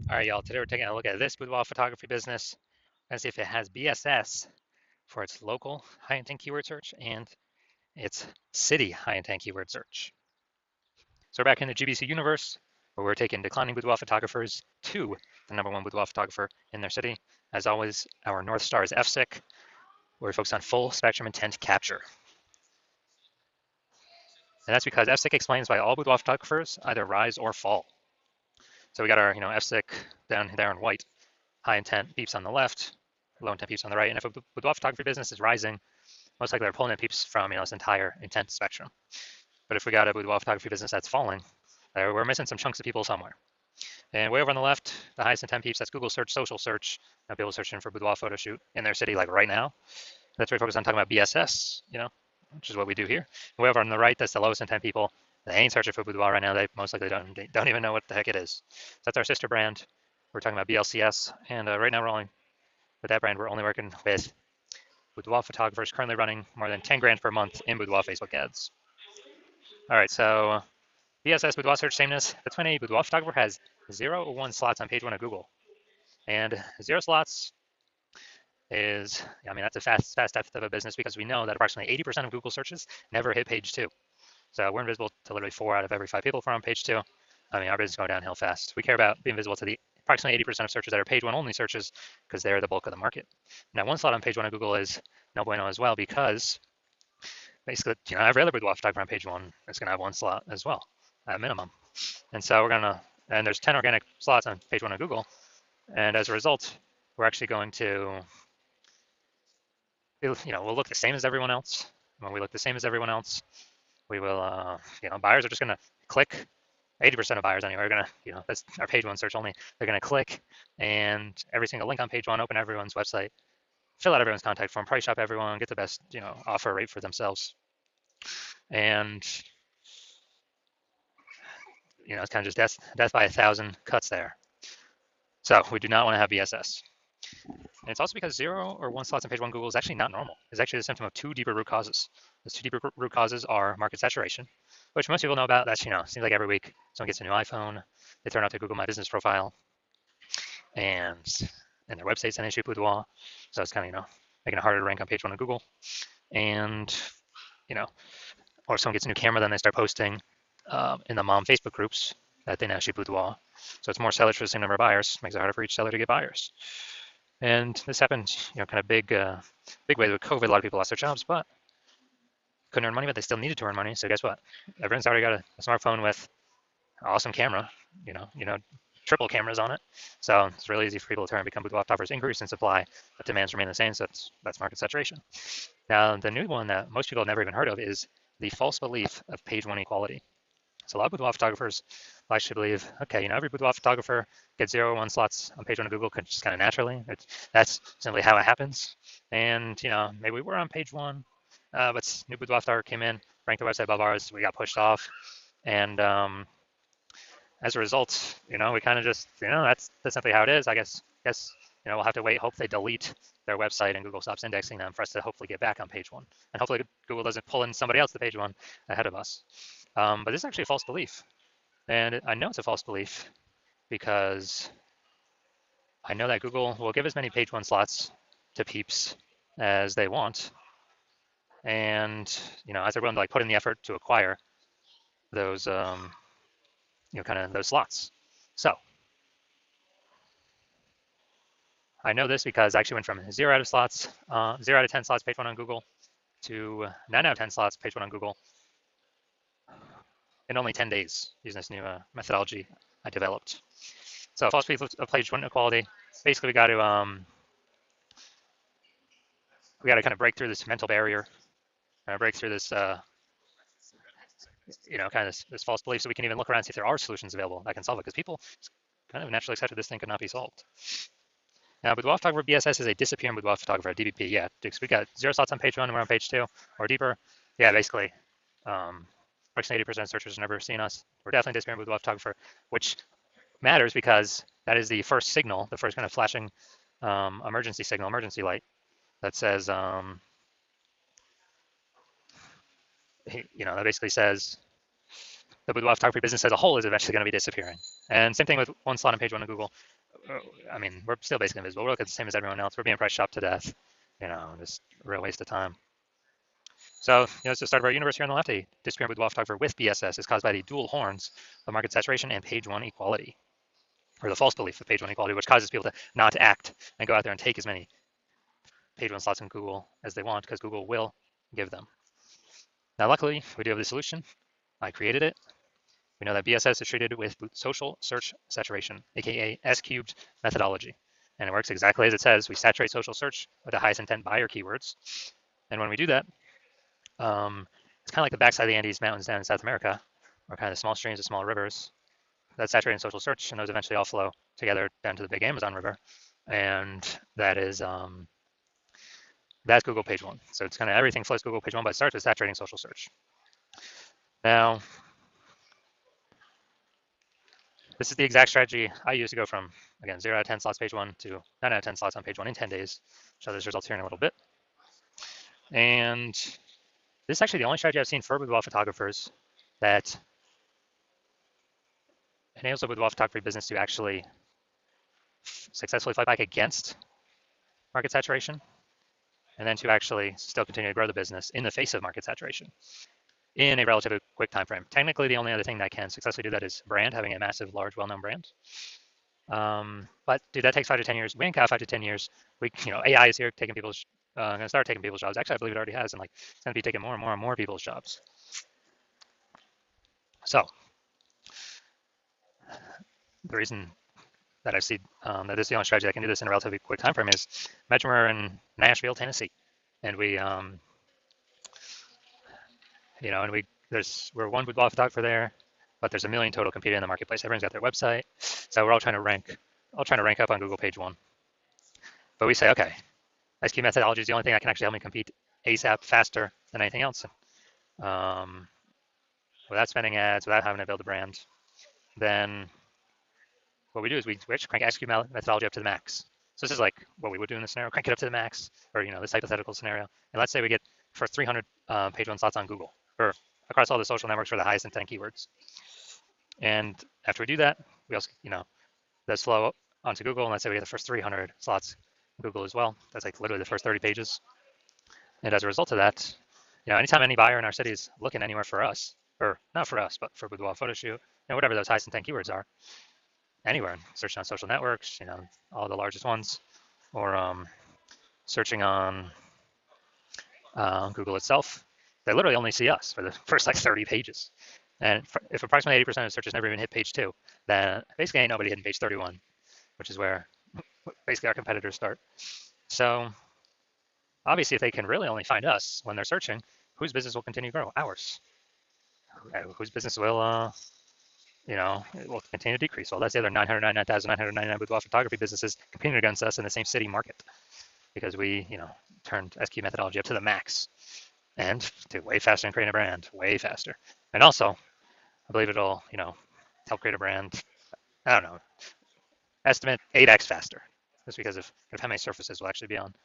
All right, y'all, today we're taking a look at this boudoir photography business and see if it has BSS for its local high intent keyword search and its city high intent keyword search. So we're back in the GBC universe where we're taking declining boudoir photographers to the #1 boudoir photographer in their city. As always, our North Star is FSIC, where we focus on full spectrum intent capture. And that's because FSIC explains why all boudoir photographers either rise or fall. So we got our, FSIC down there in white, high intent peeps on the left, low intent peeps on the right. And if a boudoir photography business is rising, most likely they're pulling in peeps from this entire intent spectrum. But if we got a boudoir photography business that's falling, we're missing some chunks of people somewhere. And way over on the left, the highest intent peeps, that's Google search, social search. Now people searching for boudoir photo shoot in their city, like right now. That's where we focus on talking about BSS, which is what we do here. And way over on the right, that's the lowest intent people. They ain't searching for boudoir right now. They most likely don't even know what the heck it is. So that's our sister brand. We're talking about BLCS, and right now we're only with that brand. We're only working with boudoir photographers currently running more than 10 grand per month in boudoir Facebook ads. All right, so BSS boudoir search sameness. That's when a boudoir photographer has 0 or 1 slots on page 1 of Google, and 0 slots is, that's a fast death of a business because we know that approximately 80% of Google searches never hit page 2. So we're invisible to literally 4 out of every 5 people if we're on page 2. Our business is going downhill fast. We care about being visible to the approximately 80% of searches that are page 1 only searches because they're the bulk of the market. Now, 1 slot on page 1 of Google is no bueno as well because basically, every other boudoir photographer on page 1 is going to have 1 slot as well at minimum. And so and there's 10 organic slots on page 1 of Google. And as a result, we're actually going to, we'll look the same as everyone else. When we look the same as everyone else, we will, buyers are just going to click. 80% of buyers anyway are going to, that's our page 1 search only. They're going to click and every single link on page 1, open everyone's website, fill out everyone's contact form, price shop everyone, get the best, offer rate for themselves. And, it's kind of just death by 1,000 cuts there. So we do not want to have BSS. And it's also because 0 or 1 slots on page 1 Google is actually not normal. It's actually a symptom of 2 deeper root causes. Those 2 deeper root causes are market saturation, which most people know about. That's, seems like every week someone gets a new iPhone, they turn out to Google My Business profile, and their website's an issue boudoir. So it's kind of, making it harder to rank on page 1 of Google. And, or someone gets a new camera, then they start posting in the mom Facebook groups that they now shoot boudoir. So it's more sellers for the same number of buyers, makes it harder for each seller to get buyers. And this happened, kind of big way with COVID. A lot of people lost their jobs, but couldn't earn money, but they still needed to earn money. So guess what? Everyone's already got a smartphone with an awesome camera, triple cameras on it. So it's really easy for people to turn and become boudoir photographers. Increase in supply, but demands remain the same. So that's market saturation. Now, the new one that most people have never even heard of is the false belief of page 1 equality. So a lot of boudoir photographers actually believe, okay, every boudoir photographer gets 0 or 1 slots on page 1 of Google just kind of naturally. That's simply how it happens. And, maybe we're on page 1, but new boudoir photographer came in, ranked the website above ours, we got pushed off. And as a result, we kind of just, that's simply how it is. I guess, we'll have to wait, hope they delete their website and Google stops indexing them for us to hopefully get back on page 1. And hopefully Google doesn't pull in somebody else to page 1 ahead of us. But this is actually a false belief. And I know it's a false belief because I know that Google will give as many page 1 slots to peeps as they want. And, as they're willing to put in the effort to acquire those, kind of those slots. So I know this because I actually went from 0 out of slots, 0 out of 10 slots page 1 on Google to 9 out of 10 slots page 1 on Google in only 10 days using this new methodology I developed. So false belief of page 1 equality. Basically, we got to kind of break through this mental barrier, break through this, kind of this false belief, so we can even look around and see if there are solutions available that can solve it. Because people kind of naturally accepted this thing could not be solved. Now, boudoir photographer BSS is a disappearing boudoir photographer, DBP. Yeah, we got 0 slots on page 1 and we're on page 2 or deeper. Yeah, basically, approximately 80% of searchers have never seen us. We're definitely disappearing boudoir photographer, which matters because that is the first signal, the first kind of flashing emergency signal, emergency light that says, that basically says, the boudoir photography business as a whole is eventually going to be disappearing. And same thing with one slot on page one of Google. I mean, we're still basically invisible. We're looking the same as everyone else. We're being price shopped to death. Just a real waste of time. So, it's the start of our universe here on the left. A disappearing boudoir photographer with BSS is caused by the dual horns of market saturation and page one equality, or the false belief of page one equality, which causes people to not act and go out there and take as many page one slots in Google as they want, because Google will give them. Now, luckily, we do have the solution. I created it. We know that BSS is treated with social search saturation, aka S cubed methodology. And it works exactly as it says. We saturate social search with the highest intent buyer keywords. And when we do that, it's kind of like the backside of the Andes Mountains down in South America, or kind of small streams or small rivers. That's saturating social search, and those eventually all flow together down to the big Amazon River. And that is that's Google page one. So it's kind of everything flows Google page one, but it starts with saturating social search. Now, this is the exact strategy I use to go from, again, 0 out of 10 slots page one to 9 out of 10 slots on page one in 10 days. Show those results here in a little bit. And this is actually the only strategy I've seen for boudoir photographers that enables the boudoir photography business to actually successfully fight back against market saturation, and then to actually still continue to grow the business in the face of market saturation in a relatively quick time frame. Technically, the only other thing that can successfully do that is brand, having a massive, large, well-known brand. But dude, that takes 5 to 10 years. We ain't got 5 to 10 years. AI is here taking people's, going to start taking people's jobs. Actually, I believe it already has, and it's going to be taking more and more and more people's jobs. So the reason that I see that this is the only strategy that can do this in a relatively quick time frame is imagine we're in Nashville, Tennessee, and we're one boudoir photographer there, but there's a million total competing in the marketplace. Everyone's got their website, so we're all trying to rank up on Google page one. But we say, okay, SQ methodology is the only thing that can actually help me compete ASAP, faster than anything else. Without spending ads, without having to build a brand, then what we do is we actually crank SQ methodology up to the max. So this is like what we would do in this scenario, crank it up to the max, or this hypothetical scenario. And let's say we get for 300 page one slots on Google, or across all the social networks for the highest intent keywords. And after we do that, we also, those flow onto Google, and let's say we get the first 300 slots on Google as well. That's like literally the first 30 pages. And as a result of that, anytime any buyer in our city is looking anywhere for us, or not for us, but for boudoir photo shoot, whatever those highest intent keywords are, anywhere, searching on social networks, all the largest ones, or searching on Google itself, they literally only see us for the first 30 pages. And if approximately 80% of searches never even hit page 2, then basically ain't nobody hitting page 31, which is where basically our competitors start. So obviously, if they can really only find us when they're searching, whose business will continue to grow? Ours. Whose business will it will continue to decrease. Well, that's the other 999,999 boudoir photography businesses competing against us in the same city market, because we, turned SQ methodology up to the max and to way faster than creating a brand, way faster. And also, I believe it'll, help create a brand, I don't know, estimate 8x faster, just because of how many surfaces we'll actually be on.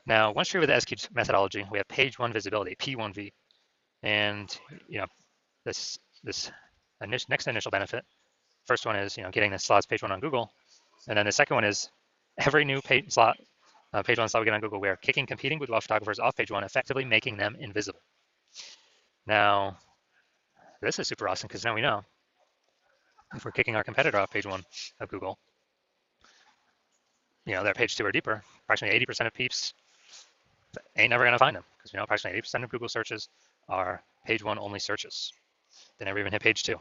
Now, once you're with the SQ methodology, we have page one visibility, P1V. And, this next initial benefit, first one is, getting the slots page one on Google. And then the second one is every new page one slot we get on Google, we are kicking competing boudoir photographers off page one, effectively making them invisible. Now, this is super awesome because now we know if we're kicking our competitor off page one of Google, they're page 2 or deeper, approximately 80% of peeps ain't never going to find them, because approximately 80% of Google searches are page one only searches. They never even hit page 2.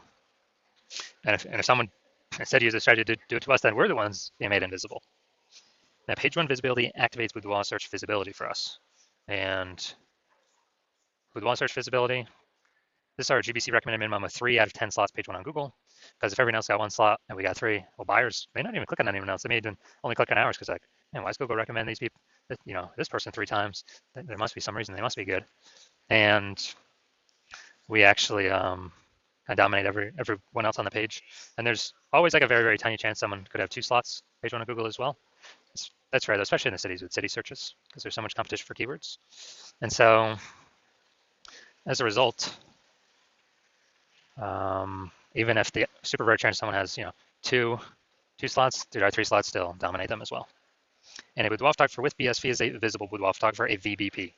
And if someone instead use a strategy to do it to us, then we're the ones being made invisible. Now, page one visibility activates boudoir search visibility for us. And boudoir search visibility, this is our GBC recommended minimum of 3 out of 10 slots page one on Google. Because if everyone else got 1 slot and we got 3, well, buyers may not even click on anyone else. They may even only click on ours because man, why does Google recommend these people, this person 3 times? There must be some reason. They must be good. And we actually dominate everyone else on the page. And there's always a very, very tiny chance someone could have 2 slots page one on Google as well. That's rare, especially in the cities with city searches, because there's so much competition for keywords. And so as a result, Even if the super rare chance someone has, two slots, there are three slots still dominate them as well. And a boudoir photographer with BSV is a visible boudoir photographer, a VBP.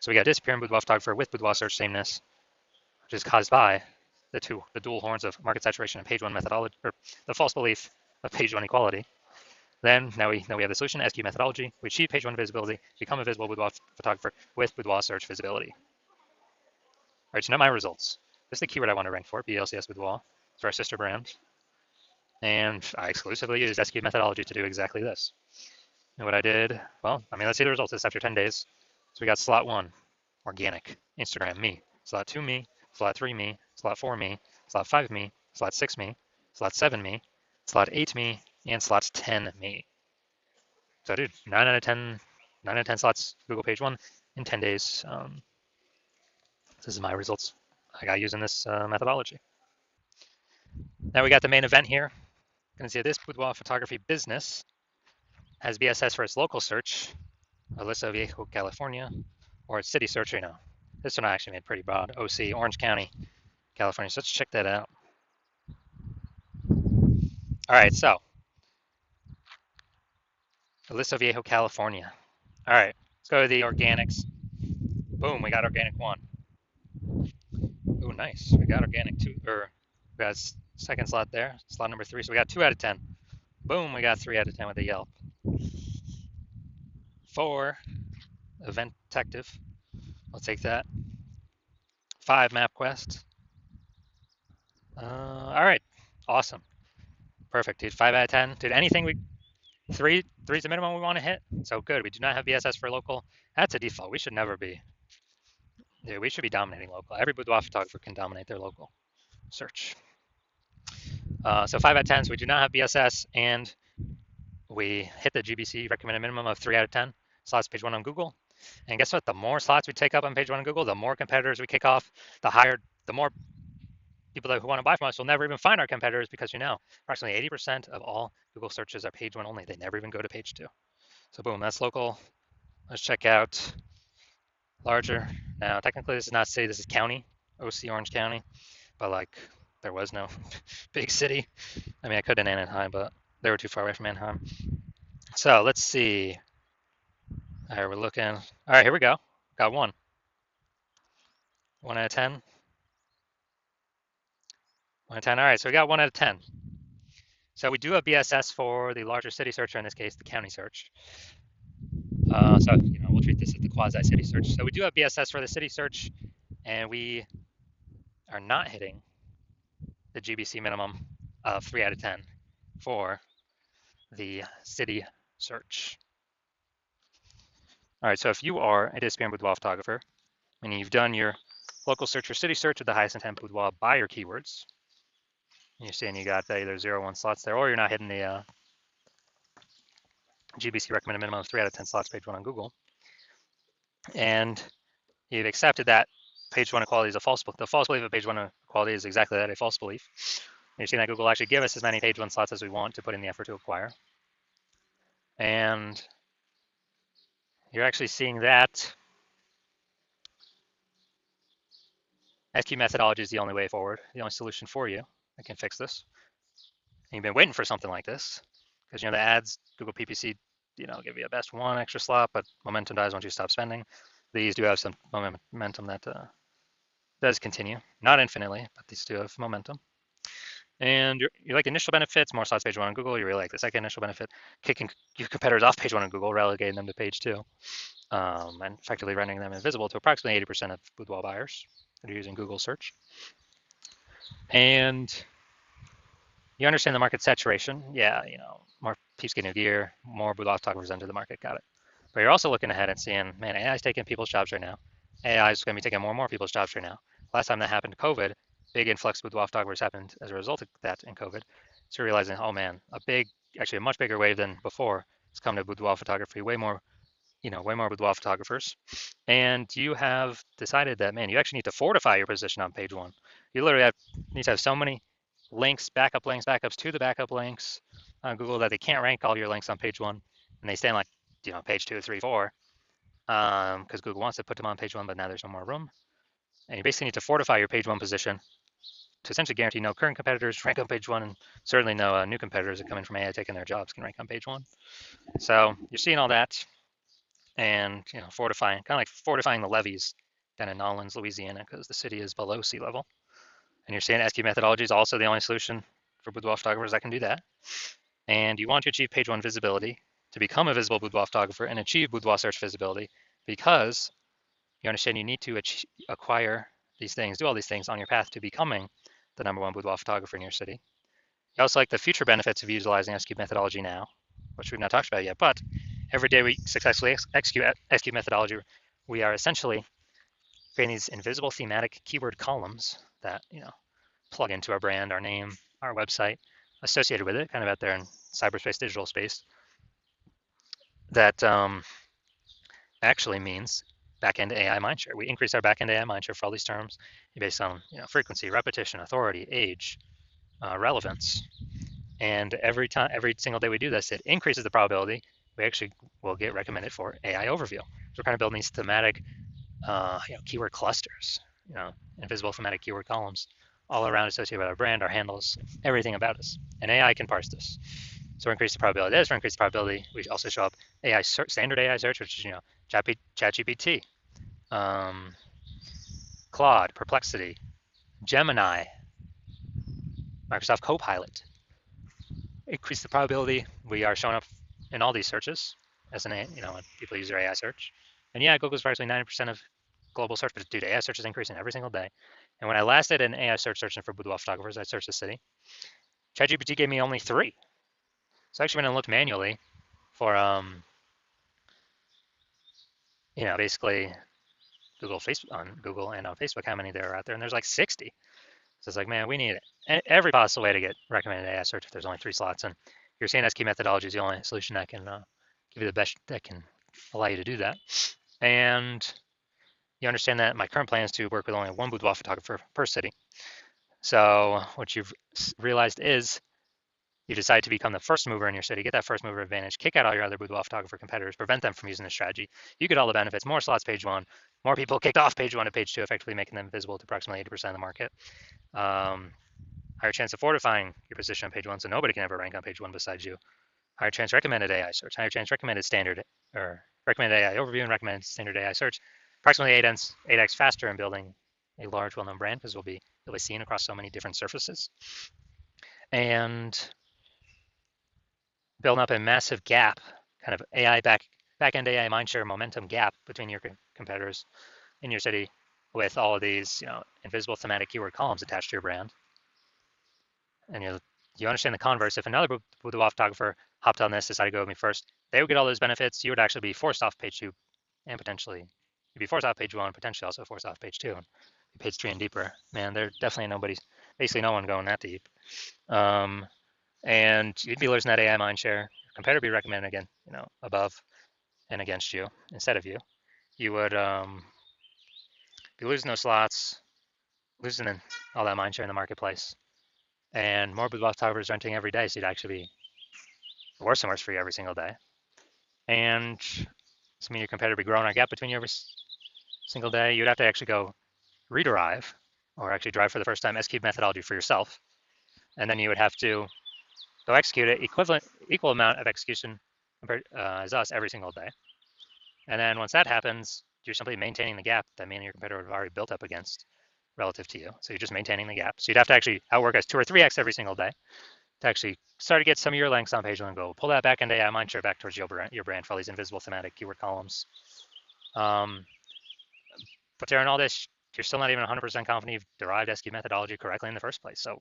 So we got disappearing boudoir photographer with boudoir search sameness, which is caused by the dual horns of market saturation and page one methodology, or the false belief of page one equality. Then now we have the solution, SQ methodology. We achieve page one visibility, become a visible boudoir photographer with boudoir search visibility. All right, so now my results. This is the keyword I want to rank for, BLCS Boudoir. It's for our sister brand. And I exclusively used SQ methodology to do exactly this. And what I did, well, let's see the results. It's after 10 days. So we got slot 1, organic, Instagram, me. Slot 2, me. Slot 3, me. Slot 4, me. Slot 5, me. Slot 6, me. Slot 7, me. Slot 8, me. And slot 10, me. So dude, 9 out of 10, 9 out of 10 slots Google page 1 in 10 days. This is my results I got using this methodology. Now we got the main event here. Going to see this boudoir photography business has BSS for its local search, Aliso Viejo, California, or its city search, This one I actually made pretty broad, OC, Orange County, California. So let's check that out. All right, so Aliso Viejo, California. All right, let's go to the organics. Boom, we got organic 1. Ooh, nice. We got organic 2, or we got second slot there, slot number 3. So we got 2 out of 10. Boom, we got 3 out of 10 with the Yelp. 4, event detective. I'll take that. 5, MapQuest. All right, awesome, perfect, dude. 5 out of 10, dude. Anything three's the minimum we want to hit. So good. We do not have BSS for local. That's a default. We should never be. Dude, we should be dominating local. Every boudoir photographer can dominate their local search. So 5 out of 10s. We do not have BSS, and we hit the GBC recommended minimum of 3 out of 10 slots page 1 on Google. And guess what? The more slots we take up on page 1 on Google, the more competitors we kick off, the more people who want to buy from us will never even find our competitors, because approximately 80% of all Google searches are page 1 only. They never even go to page 2. So boom, that's local. Let's check out larger. Now, technically this is not city, this is county, OC Orange County, but there was no big city. I could in Anaheim, but they were too far away from Anaheim. So let's see. All right, we're looking. All right, here we go. Got 1. 1 out of 10. 1 out of 10. All right, so we got 1 out of 10. So we do have BSS for the larger city search, or in this case, the county search. So we'll treat this as the quasi-city search. So we do have BSS for the city search, and we are not hitting the GBC minimum of 3 out of 10 for the city search. All right, so if you are a disappearing boudoir photographer, meaning you've done your local search or city search with the highest intent boudoir buyer keywords, and you're saying you got either 0 or 1 slots there, or you're not hitting the GBC recommended minimum of 3 out of 10 slots page 1 on Google, and you've accepted that page 1 equality is a false belief. The false belief of page 1 equality is exactly that, a false belief. And you're seeing that Google actually give us as many page 1 slots as we want to put in the effort to acquire. And you're actually seeing that SQ methodology is the only way forward, the only solution for you that can fix this. And you've been waiting for something like this, because the ads, Google PPC, give you a best 1 extra slot, but momentum dies once you stop spending. These do have some momentum that does continue, not infinitely, but these do have momentum. And you like the initial benefits, more slots page 1 on Google. You really like the second initial benefit, kicking your competitors off page 1 on Google, relegating them to page 2, and effectively rendering them invisible to approximately 80% of boudoir buyers that are using Google search. And you understand the market saturation. Yeah, more peeps getting new gear, more boudoir photographers enter the market, got it. But you're also looking ahead and seeing, man, AI is taking people's jobs right now. AI is going to be taking more and more people's jobs right now. Last time that happened, COVID, big influx of boudoir photographers happened as a result of that in COVID. So realizing, oh man, actually a much bigger wave than before has come to boudoir photography, way more boudoir photographers. And you have decided that, man, you actually need to fortify your position on page 1. You literally need to have so many links, backups to the backup links on Google that they can't rank all your links on page 1, and they stay on page 2, 3, 4, because Google wants to put them on page 1, but now there's no more room. And you basically need to fortify your page 1 position to essentially guarantee no current competitors rank on page one, and certainly no new competitors that come in from AI taking their jobs can rank on page one. So you're seeing all that, and fortifying, kind of like fortifying the levees down in Nolens, Louisiana, because the city is below sea level. And you're seeing SQ methodology is also the only solution for boudoir photographers that can do that. And you want to achieve page one visibility to become a visible boudoir photographer and achieve boudoir search visibility, because you understand you need to acquire these things, do all these things on your path to becoming the #1 boudoir photographer in your city. You also like the future benefits of utilizing SQ methodology now, which we've not talked about yet, but every day we successfully execute SQ methodology, we are essentially creating these invisible thematic keyword columns that plug into our brand, our name, our website, associated with it, kind of out there in cyberspace, digital space. That actually means backend AI mindshare. We increase our backend AI mindshare for all these terms based on frequency, repetition, authority, age, relevance. And every single day we do this, it increases the probability we actually will get recommended for AI overview. So we're kind of building these thematic keyword clusters, invisible thematic keyword columns all around associated with our brand, our handles, everything about us. And AI can parse this. So we increase the probability of this, we increase the probability. We also show up AI search, standard AI search, which is ChatGPT, Claude, Perplexity, Gemini, Microsoft Copilot. Increase the probability we are showing up in all these searches as when people use their AI search. And yeah, Google's approximately 90% of global search, but dude, AI search is increasing every single day. And when I last did an AI search searching for boudoir photographers, I searched the city. ChatGPT gave me only 3. So I actually went and looked manually for basically Google and on Facebook, how many there are out there, and there's like 60. So it's like, man, we need every possible way to get recommended AI search if there's only 3 slots. And you're saying SQ methodology is the only solution that can give you the best, that can allow you to do that. And you understand that my current plan is to work with only 1 boudoir photographer per city. So what you've realized is you decide to become the first mover in your city, get that first mover advantage, kick out all your other boudoir photographer competitors, prevent them from using this strategy. You get all the benefits, more slots page 1, more people kicked off page 1 to page 2, effectively making them visible to approximately 80% of the market. Higher chance of fortifying your position on page 1, so nobody can ever rank on page 1 besides you. Higher chance recommended AI search, higher chance recommended standard, or recommended AI overview and recommended standard AI search. Approximately 8x faster in building a large, well-known brand, because we'll be seen across so many different surfaces. And building up a massive gap, kind of AI back-end AI mindshare momentum gap between your competitors in your city, with all of these invisible thematic keyword columns attached to your brand. And you understand the converse. If another boudoir photographer hopped on this, decided to go with me first, they would get all those benefits. You would actually be forced off page 2, and potentially you'd be forced off page 1, potentially also forced off page 2, and page 3 and deeper. Man, there's definitely basically no one going that deep. And you'd be losing that AI mindshare. Your competitor would be recommended again, above and against you instead of you. You would be losing those slots, losing all that mindshare in the marketplace, and more boudoir photographers renting every day, so you'd actually be worse and worse for you every single day. And this means your competitor would be growing a gap between you every single day. You'd have to actually go rederive, or actually drive for the first time, SQ methodology for yourself, and then you would have to go execute it equal amount of execution as us every single day. And then once that happens, you're simply maintaining the gap that me and your competitor would have already built up against relative to you. So you're just maintaining the gap. So you'd have to actually outwork us 2 or 3x every single day to actually start to get some of your links on page 1 and go pull that back into AI mindshare back towards your brand for all these invisible thematic keyword columns. But during all this, you're still not even 100% confident you've derived SQ methodology correctly in the first place. So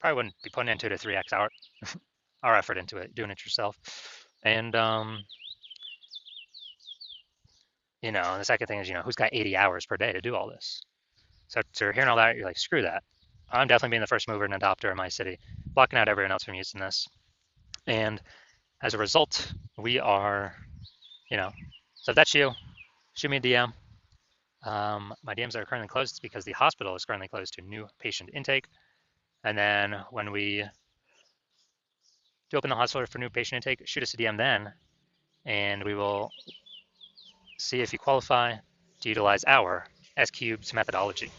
probably wouldn't be putting in 2 to 3x our effort into it, doing it yourself. And and the second thing is, who's got 80 hours per day to do all this? So after hearing all that, you're like, screw that. I'm definitely being the first mover and adopter in my city, blocking out everyone else from using this. And as a result, we are, so if that's you, shoot me a DM. My DMs are currently closed because the hospital is currently closed to new patient intake. And then when we do open the hospital for new patient intake, shoot us a DM then, and we will see if you qualify to utilize our S-Cubed methodology.